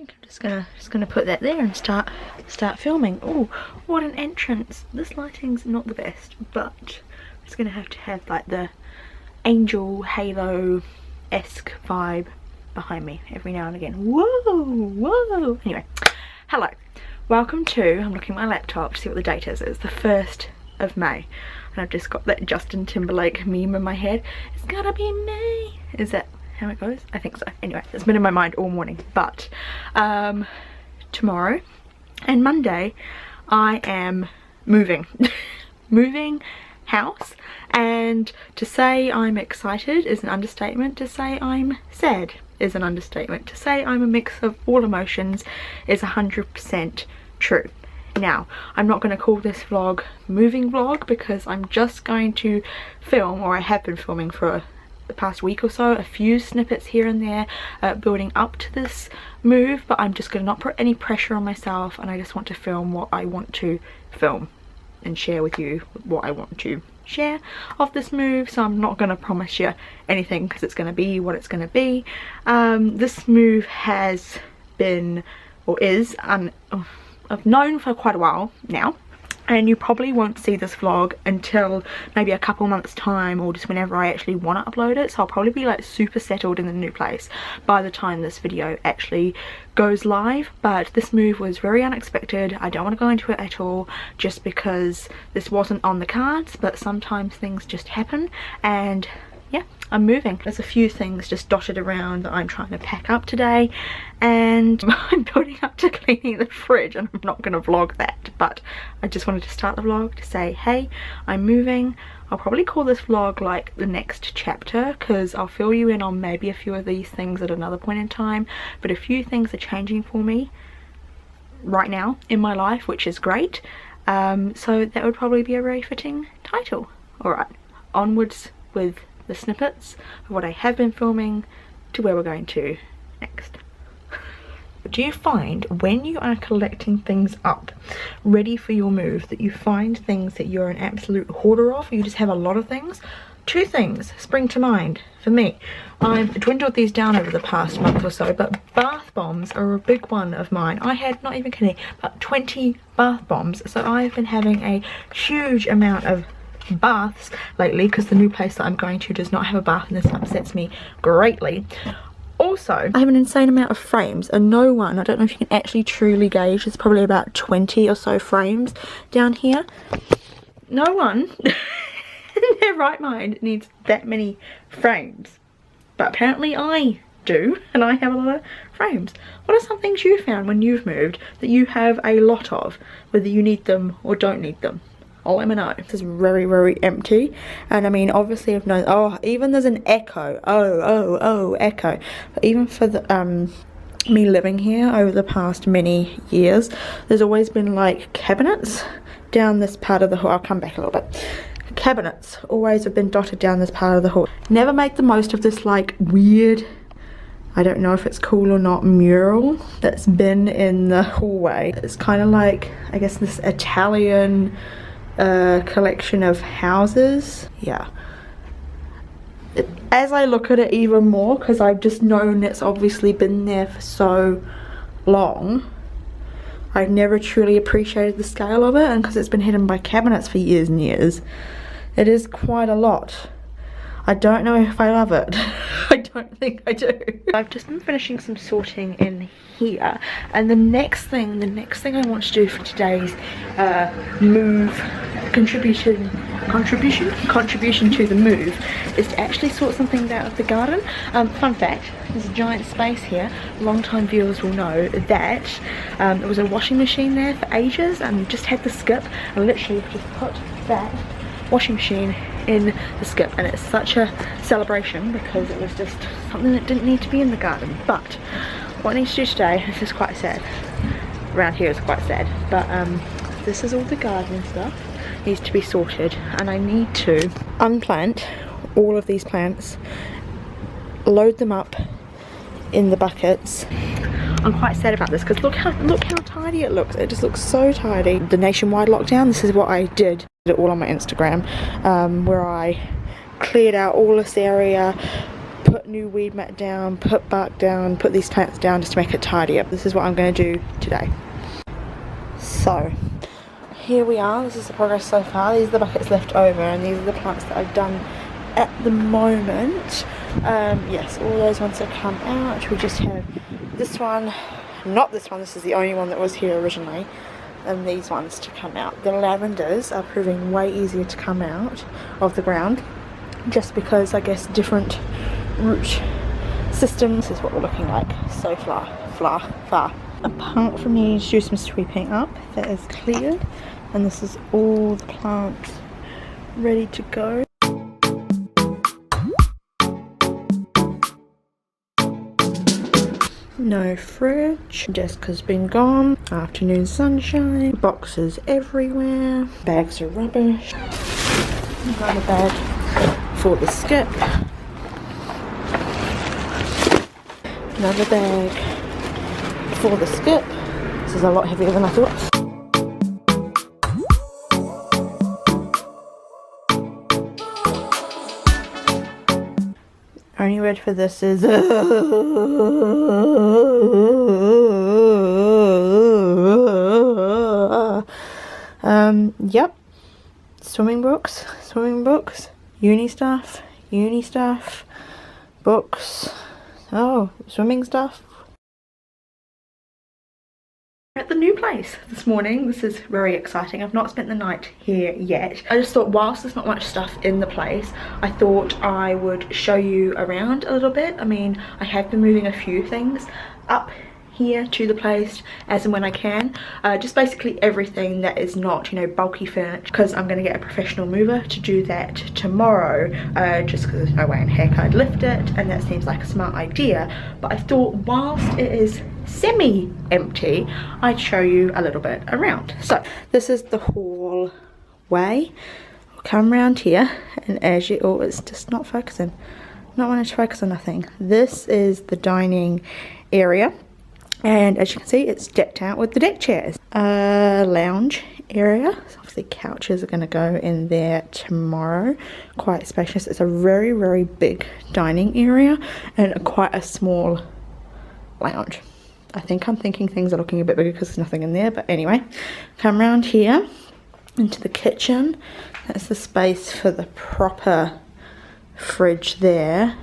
think I'm just gonna put that there and start filming. Oh, what an entrance. This lighting's not the best, but I'm just gonna have to have like the angel halo-esque vibe behind me every now and again. Whoa, whoa. Anyway, hello. Welcome to, I'm looking at my laptop to see what the date is. It's the 1st of May. And I've just got that Justin Timberlake meme in my head. It's gonna be May. Is that how it goes? I think so. Anyway, it's been in my mind all morning. But tomorrow and Monday I am moving. Moving house, and to say I'm excited is an understatement. To say I'm sad is an understatement. To say I'm a mix of all emotions is 100% true. Now, I'm not going to call this vlog moving vlog because I'm just going to film, or I have been filming for the past week or so, a few snippets here and there building up to this move, but I'm just going to not put any pressure on myself, and I just want to film what I want to film and share with you what I want to share of this move. So I'm not going to promise you anything because it's going to be what it's going to be. This move has been, or is, I've known for quite a while now, and you probably won't see this vlog until maybe a couple months time, or just whenever I actually want to upload it. So I'll probably be like super settled in the new place by the time this video actually goes live. But this move was very unexpected. I don't want to go into it at all, just because this wasn't on the cards, but sometimes things just happen, and yeah, I'm moving. There's a few things just dotted around that I'm trying to pack up today, and I'm building up to cleaning the fridge, and I'm not going to vlog that, but I just wanted to start the vlog to say, hey, I'm moving. I'll probably call this vlog like the next chapter, because I'll fill you in on maybe a few of these things at another point in time, but a few things are changing for me right now in my life, which is great. So that would probably be a very fitting title. Alright, onwards with the snippets of what I have been filming to where we're going to next. Do you find when you are collecting things up ready for your move that you find things that you're an absolute hoarder of, or you just have a lot of things? Two things spring to mind for me. I've dwindled these down over the past month or so, but bath bombs are a big one of mine. I had, not even kidding, about 20 bath bombs, so I've been having a huge amount of baths lately because the new place that I'm going to does not have a bath, and this upsets me greatly. Also, I have an insane amount of frames, and no one, I don't know if you can actually truly gauge, there's probably about 20 or so frames down here. No one in their right mind needs that many frames, but apparently I do, and I have a lot of frames. What are some things you found when you've moved that you have a lot of, whether you need them or don't need them? I'll let me know. This is very, very empty, and I mean, obviously I've known, oh, even there's an echo, oh, echo, but even for the me living here over the past many years, there's always been like cabinets down this part of the hall. I'll come back a little bit. Cabinets always have been dotted down this part of the hall. Never make the most of this like weird, I don't know if it's cool or not, mural that's been in the hallway. It's kind of like, I guess, this Italian collection of houses. Yeah, as I look at it even more, because I've just known it's obviously been there for so long, I've never truly appreciated the scale of it, and because it's been hidden by cabinets for years and years, it is quite a lot. I don't know if I love it. I don't think I do. I've just been finishing some sorting in here, and the next thing I want to do for today's move contribution to the move is to actually sort some things out of the garden. Fun fact, there's a giant space here. Long-time viewers will know that there was a washing machine there for ages, and just had the skip, and literally just put that washing machine in the skip, and it's such a celebration because it was just something that didn't need to be in the garden. But what I need to do today, this is quite sad, around here is quite sad, but this is all the garden stuff, needs to be sorted, and I need to unplant all of these plants, load them up in the buckets. I'm quite sad about this because look how tidy it looks. It just looks so tidy. The nationwide lockdown, this is what I did. All on my Instagram, where I cleared out all this area, put new weed mat down, put bark down, put these plants down just to make it tidier. This is what I'm going to do today. So here we are, this is the progress so far. These are the buckets left over and these are the plants that I've done at the moment. Yes, all those ones have come out. We just have this one, not this one, this is the only one that was here originally, and these ones to come out. The lavenders are proving way easier to come out of the ground just because I guess different root systems. This is what we're looking like so far. Apart from needing to do some sweeping up, that is cleared, and this is all the plants ready to go. No fridge, Jessica's been gone, afternoon sunshine, boxes everywhere, bags are rubbish, another bag for the skip, another bag for the skip. This is a lot heavier than I thought. Only word for this is yep, swimming books, uni stuff, books, oh, swimming stuff. At the new place this morning. This is very exciting. I've not spent the night here yet. I just thought whilst there's not much stuff in the place, I thought I would show you around a little bit. I mean, I have been moving a few things up here to the place as and when I can, just basically everything that is not, you know, bulky furniture, because I'm going to get a professional mover to do that tomorrow, just because there's no way in heck I'd lift it, and that seems like a smart idea. But I thought whilst it is semi-empty, I'd show you a little bit around. So this is the hallway. I'll come around here, and as you, oh, it's just not focusing, not wanting to focus on nothing. This is the dining area. And as you can see, it's decked out with the deck chairs. Lounge area. So obviously couches are going to go in there tomorrow. Quite spacious. It's a very, very big dining area and quite a small lounge. I think I'm thinking things are looking a bit bigger because there's nothing in there. But anyway, come around here into the kitchen. That's the space for the proper fridge there.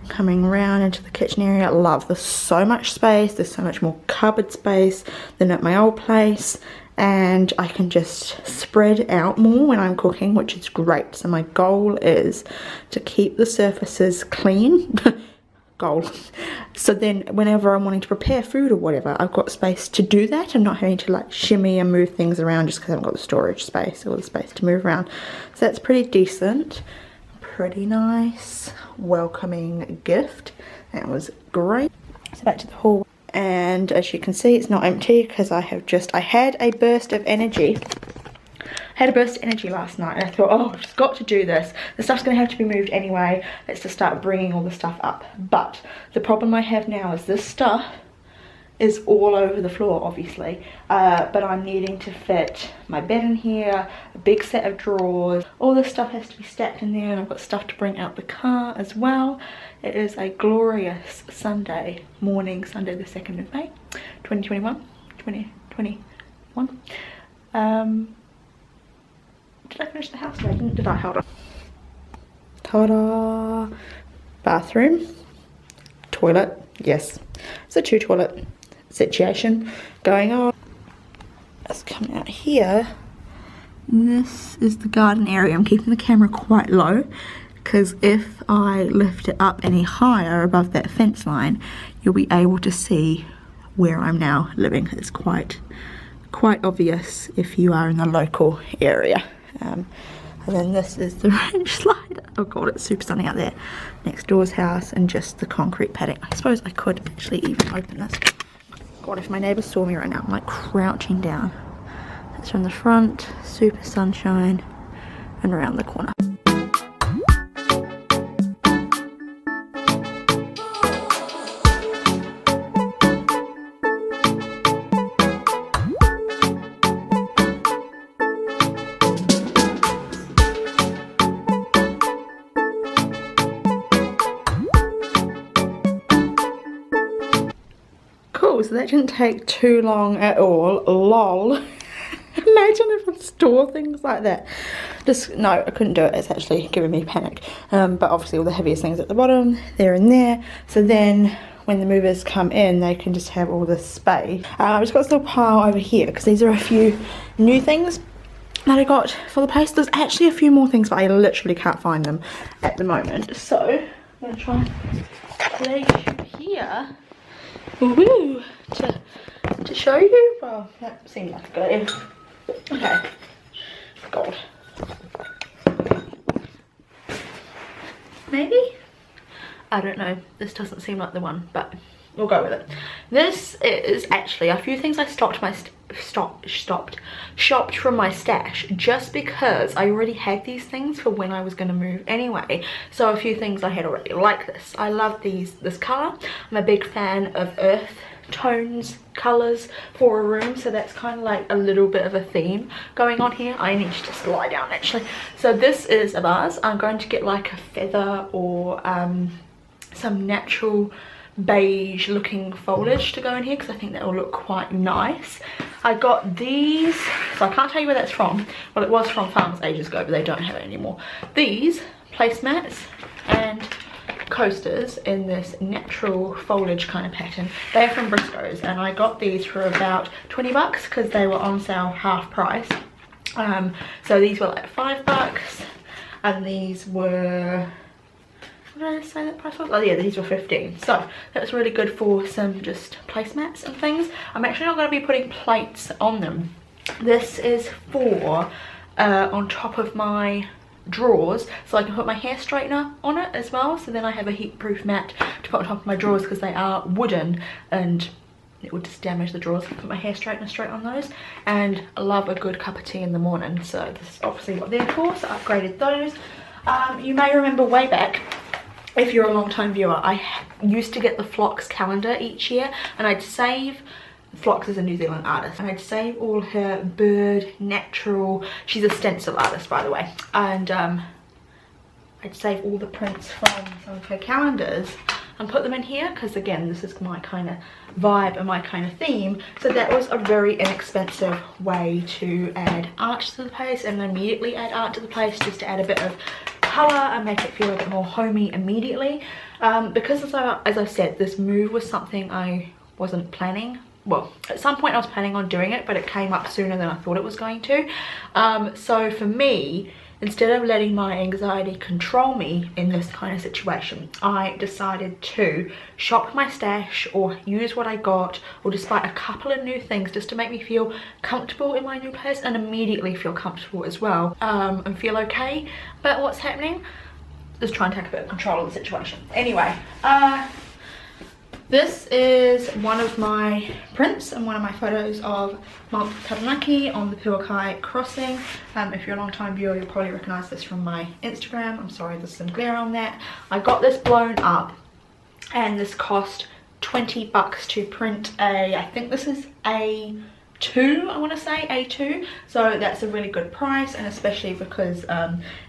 Coming around into the kitchen area. Love, there's so much space, there's so much more cupboard space than at my old place, and I can just spread out more when I'm cooking, which is great. So my goal is to keep the surfaces clean. Goal. So then whenever I'm wanting to prepare food or whatever, I've got space to do that. I'm not having to like shimmy and move things around just because I haven't got the storage space or the space to move around. So that's pretty decent. Pretty nice, welcoming gift. That was great. So back to the hall, and as you can see, it's not empty because I had a burst of energy. Last night, and I thought, oh, I've just got to do this. The stuff's going to have to be moved anyway. Let's just start bringing all the stuff up. But the problem I have now is this stuff is all over the floor, obviously, but I'm needing to fit my bed in here, a big set of drawers. All this stuff has to be stacked in there, and I've got stuff to bring out the car as well. It is a glorious Sunday morning, Sunday the 2nd of May 2021. Did I finish the house? No, I didn't. Did I? Hold on. Ta-da! Bathroom, toilet. Yes, it's a 2-toilet situation going on. Let's come out here. This is the garden area. I'm keeping the camera quite low because if I lift it up any higher above that fence line, you'll be able to see where I'm now living. It's quite obvious if you are in the local area. And then this is the range slider. Oh god, it's super sunny out there. Next door's house, and just the concrete padding. I suppose I could actually even open this. God, if my neighbours saw me right now, I'm like crouching down. That's from the front, super sunshine, and around the corner. cool. So that didn't take too long at all. Lol. Imagine if I store things like that. Just, no, I couldn't do it. It's actually giving me panic. But obviously all the heaviest things at the bottom, they're in there. So then when the movers come in, they can just have all this space. I've just got this little pile over here because these are a few new things that I got for the place. There's actually a few more things, but I literally can't find them at the moment. So I'm gonna try and place you here. Woohoo! To show you. Well, that seemed like a good idea. Okay. Gold. Maybe? I don't know. This doesn't seem like the one, but we'll go with it. This is actually a few things I shopped from my stash just because I already had these things for when I was going to move anyway. So a few things I had already, like this. I love this color. I'm a big fan of earth tones, colors for a room, so that's kind of like a little bit of a theme going on here. I need to just lie down actually. So this is a vase. I'm going to get like a feather or some natural beige looking foliage to go in here because I think that will look quite nice. I got these, so I can't tell you where that's from. Well, it was from Farmers ages ago, but they don't have it anymore. These placemats and coasters in this natural foliage kind of pattern. They're from Briscoe's and I got these for about 20 bucks because they were on sale half price. So these were like $5 and these were, what did I say that price was? Oh yeah, these were 15. So that's really good for some just placemats and things. I'm actually not going to be putting plates on them. This is for on top of my drawers, so I can put my hair straightener on it as well. So then I have a heat proof mat to put on top of my drawers because they are wooden and it would just damage the drawers. I put my hair straightener straight on those, and I love a good cup of tea in the morning, so this is obviously what they're for. So I upgraded those. You may remember way back, if you're a long time viewer, I used to get the Phlox calendar each year, and I'd save, Phlox is a New Zealand artist, and I'd save all her bird, natural, she's a stencil artist by the way, and I'd save all the prints from some of her calendars and put them in here because again this is my kind of vibe and my kind of theme. So that was a very inexpensive way to add art to the place and immediately add art to the place, just to add a bit of colour and make it feel a bit more homey immediately. Because as I said, this move was something I wasn't planning. Well, at some point I was planning on doing it, but it came up sooner than I thought it was going to. So for me, instead of letting my anxiety control me in this kind of situation, I decided to shop my stash or use what I got or just buy a couple of new things just to make me feel comfortable in my new place and immediately feel comfortable as well, and feel okay about what's happening. Just try and take a bit of control of the situation. Anyway, this is one of my prints and one of my photos of Mount Taranaki on the Puakai crossing. If you're a long time viewer, you'll probably recognise this from my Instagram. I'm sorry, there's some glare on that. I got this blown up and this cost 20 bucks to print a, I think this is A2, I want to say A2, so that's a really good price, and especially because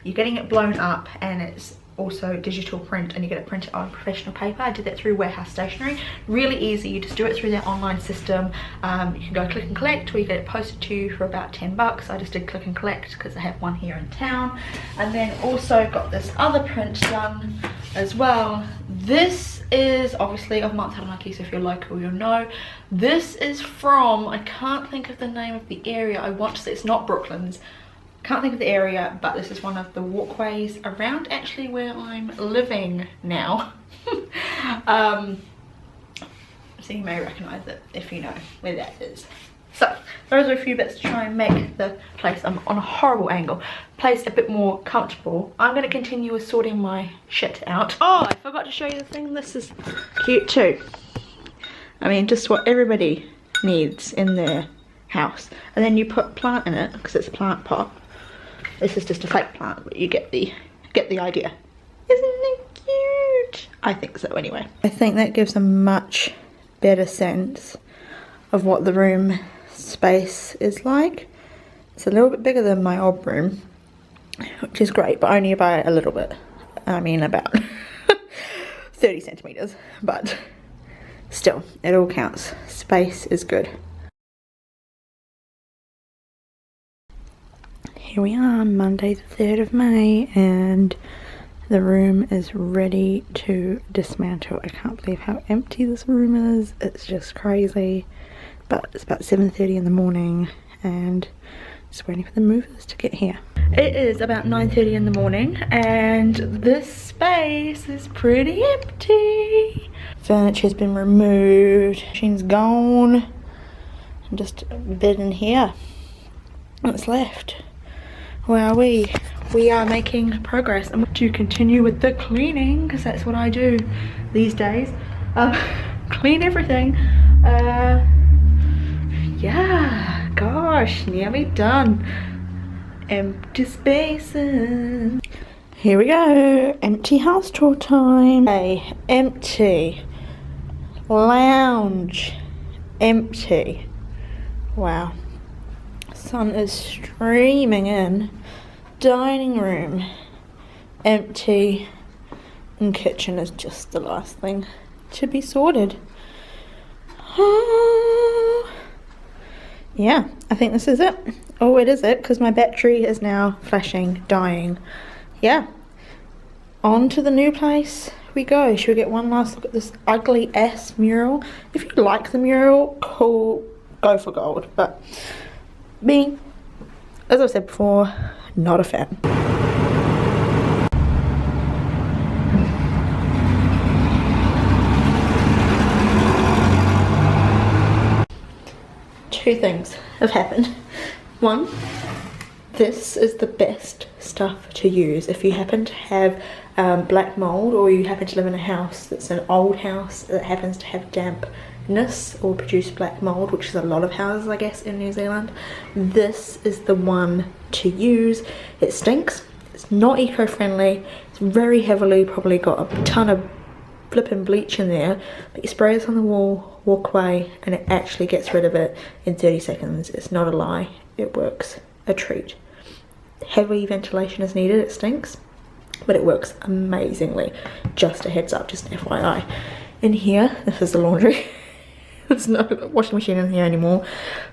you're getting it blown up and it's also digital print and you get it printed on professional paper. I did that through Warehouse Stationery. Really easy, you just do it through their online system. You can go click and collect, or you get it posted to you for about 10 bucks. I just did click and collect because I have one here in town. And then also got this other print done as well. This is obviously of Mount Taranaki, so if you're local you'll know. This is from, I can't think of the name of the area, I want to say it's not Brooklands, can't think of the area, but this is one of the walkways around actually where I'm living now. So you may recognise it if you know where that is. So those are a few bits to try and make the place, I'm on a horrible angle, place a bit more comfortable. I'm going to continue with sorting my shit out. Oh, I forgot to show you the thing. This is cute too. I mean, just what everybody needs in their house. And then you put plant in it because it's a plant pot. This is just a fake plant, but you get the idea. Isn't it cute? I think so anyway. I think that gives a much better sense of what the room space is like. It's a little bit bigger than my old room, which is great, but only by a little bit. I mean about 30 centimeters, but still, it all counts. Space is good. Here we are, Monday the 3rd of May, and the room is ready to dismantle. I can't believe how empty this room is. It's just crazy. But it's about 7:30 in the morning and just waiting for the movers to get here. It is about 9:30 in the morning and this space is pretty empty. Furniture's been removed, machine's gone, and just a bed in here. What's left? Where are we? We are making progress. I'm going to continue with the cleaning because that's what I do these days. Clean everything. Yeah, gosh, nearly done. Empty spaces. Here we go, empty house tour time. Okay, empty. Lounge, empty. Wow. Sun is streaming in. Dining room, empty. And kitchen is just the last thing to be sorted. Yeah, I think this is it. Oh, it is it, because my battery is now flashing, dying. Yeah, on to the new place we go. Should we get one last look at this ugly ass mural? If you like the mural, cool, go for gold. But me, as I said before, not a fan. Two things have happened. One, this is the best stuff to use if you happen to have black mold, or you happen to live in a house that's an old house that happens to have dampness or produce black mold, which is a lot of houses I guess in New Zealand. This is the one to use. It stinks, it's not eco-friendly, it's very heavily probably got a ton of flipping bleach in there, but you spray this on the wall, walk away, and it actually gets rid of it in 30 seconds. It's not a lie, it works a treat. Heavy ventilation is needed, it stinks, but it works amazingly. Just a heads up, just an FYI. In here, this is the laundry. There's no washing machine in here anymore,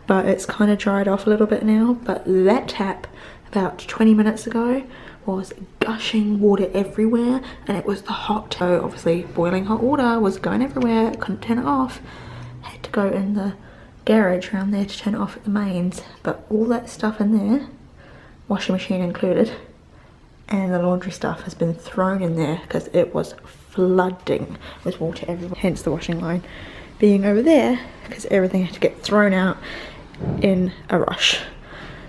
but it's kind of dried off a little bit now. But that tap about 20 minutes ago was gushing water everywhere, and it was the hot, so obviously boiling hot water was going everywhere. Couldn't turn it off, had to go in the garage around there to turn it off at the mains. But all that stuff in there, washing machine included, and the laundry stuff has been thrown in there because it was flooding with water everywhere, hence the washing line being over there, because everything had to get thrown out in a rush.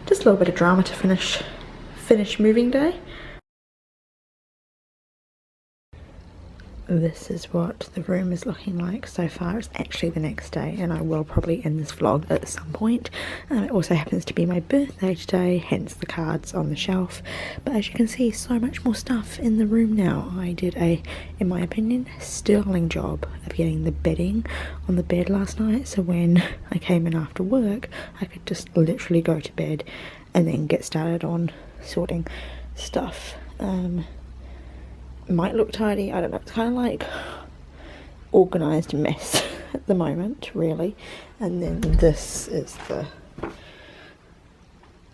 Just a little bit of drama to finish moving day. This is what the room is looking like so far. It's actually the next day, and I will probably end this vlog at some point. It also happens to be my birthday today, hence the cards on the shelf. But as you can see, so much more stuff in the room now. I did a, in my opinion, sterling job of getting the bedding on the bed last night, so when I came in after work I could just literally go to bed and then get started on sorting stuff. Might look tidy, I don't know, it's kind of like organised mess at the moment really. And then this is the,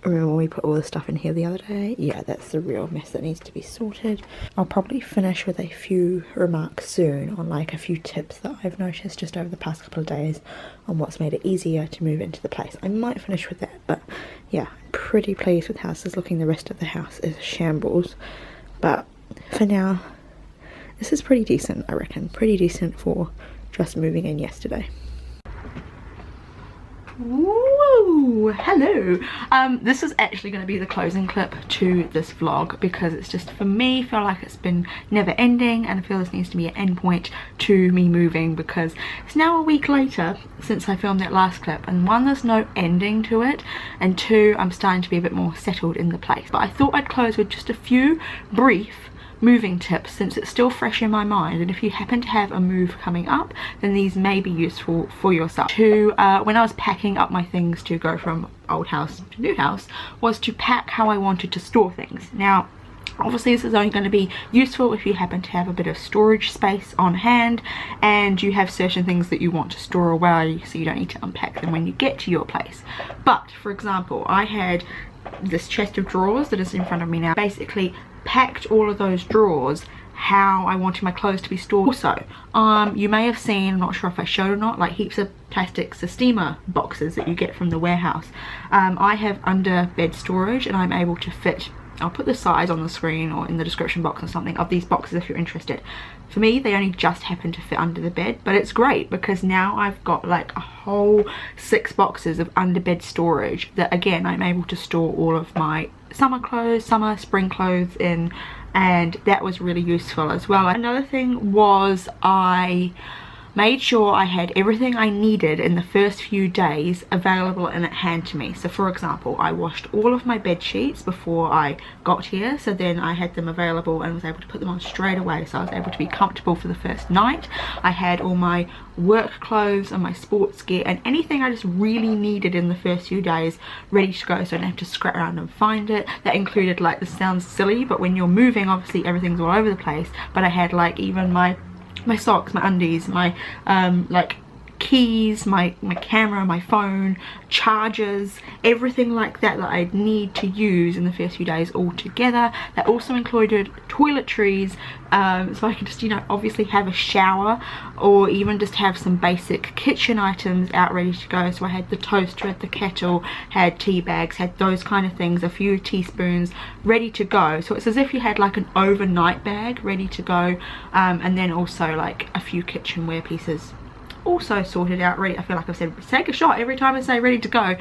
remember when we put all the stuff in here the other day? Yeah, that's the real mess that needs to be sorted. I'll probably finish with a few remarks soon on like a few tips that I've noticed just over the past couple of days on what's made it easier to move into the place. I might finish with that, but yeah, I'm pretty pleased with how this is looking. The rest of the house is shambles, but for now this is pretty decent, I reckon. Pretty decent for just moving in yesterday. Woo! Hello! This is actually going to be the closing clip to this vlog because it's just, for me, feel like it's been never ending, and I feel this needs to be an end point to me moving because it's now a week later since I filmed that last clip, and one, there's no ending to it, and two, I'm starting to be a bit more settled in the place. But I thought I'd close with just a few brief moving tips since it's still fresh in my mind, and if you happen to have a move coming up, then these may be useful for yourself. When I was packing up my things to go from old house to new house, was to pack how I wanted to store things. Now Obviously this is only going to be useful if you happen to have a bit of storage space on hand and you have certain things that you want to store away so you don't need to unpack them when you get to your place. But for example, I had this chest of drawers that is in front of me now, basically packed all of those drawers how I wanted my clothes to be stored. Also, you may have seen, I'm not sure if I showed or not, like heaps of plastic steamer boxes that you get from the warehouse. I have under bed storage and I'm able to fit, I'll put the size on the screen or in the description box or something of these boxes if you're interested. For me, they only just happen to fit under the bed, but it's great because now I've got like a whole 6 boxes of under bed storage that again I'm able to store all of my summer clothes, summer, spring clothes in, and that was really useful as well. Another thing was I made sure I had everything I needed in the first few days available and at hand to me. So for example, I washed all of my bed sheets before I got here, so then I had them available and was able to put them on straight away, so I was able to be comfortable for the first night. I had all my work clothes and my sports gear and anything I just really needed in the first few days ready to go, so I didn't have to scratch around and find it. That included, like, this sounds silly, but when you're moving obviously everything's all over the place, but I had like even my socks, my undies, my like keys, my camera, my phone, chargers, everything like that that I'd need to use in the first few days all together. That also included toiletries, so I could just, you know, obviously have a shower or even just have some basic kitchen items out ready to go. So I had the toaster, had the kettle, had tea bags, had those kind of things, a few teaspoons ready to go. So it's as if you had like an overnight bag ready to go, and then also like a few kitchenware pieces also sorted out, ready. I feel like I've said take a shot every time I say ready to go,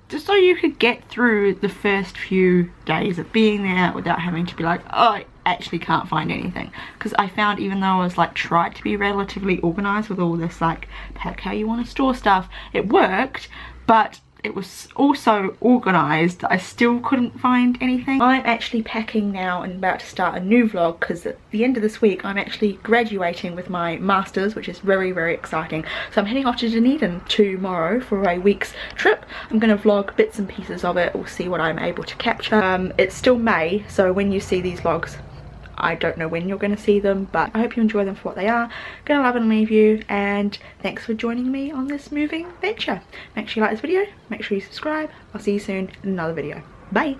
just so you could get through the first few days of being there without having to be like, oh, I actually can't find anything. Because I found, even though I was like tried to be relatively organized with all this like pack how you want to store stuff, it worked, but it was also organized, I still couldn't find anything. I'm actually packing now and about to start a new vlog because at the end of this week I'm actually graduating with my masters, which is very, very exciting. So I'm heading off to Dunedin tomorrow for a week's trip. I'm going to vlog bits and pieces of it. We'll see what I'm able to capture. It's still May, so when you see these vlogs, I don't know when you're going to see them, but I hope you enjoy them for what they are. Gonna love and leave you, and thanks for joining me on this moving venture. Make sure you like this video, make sure you subscribe. I'll see you soon in another video. Bye.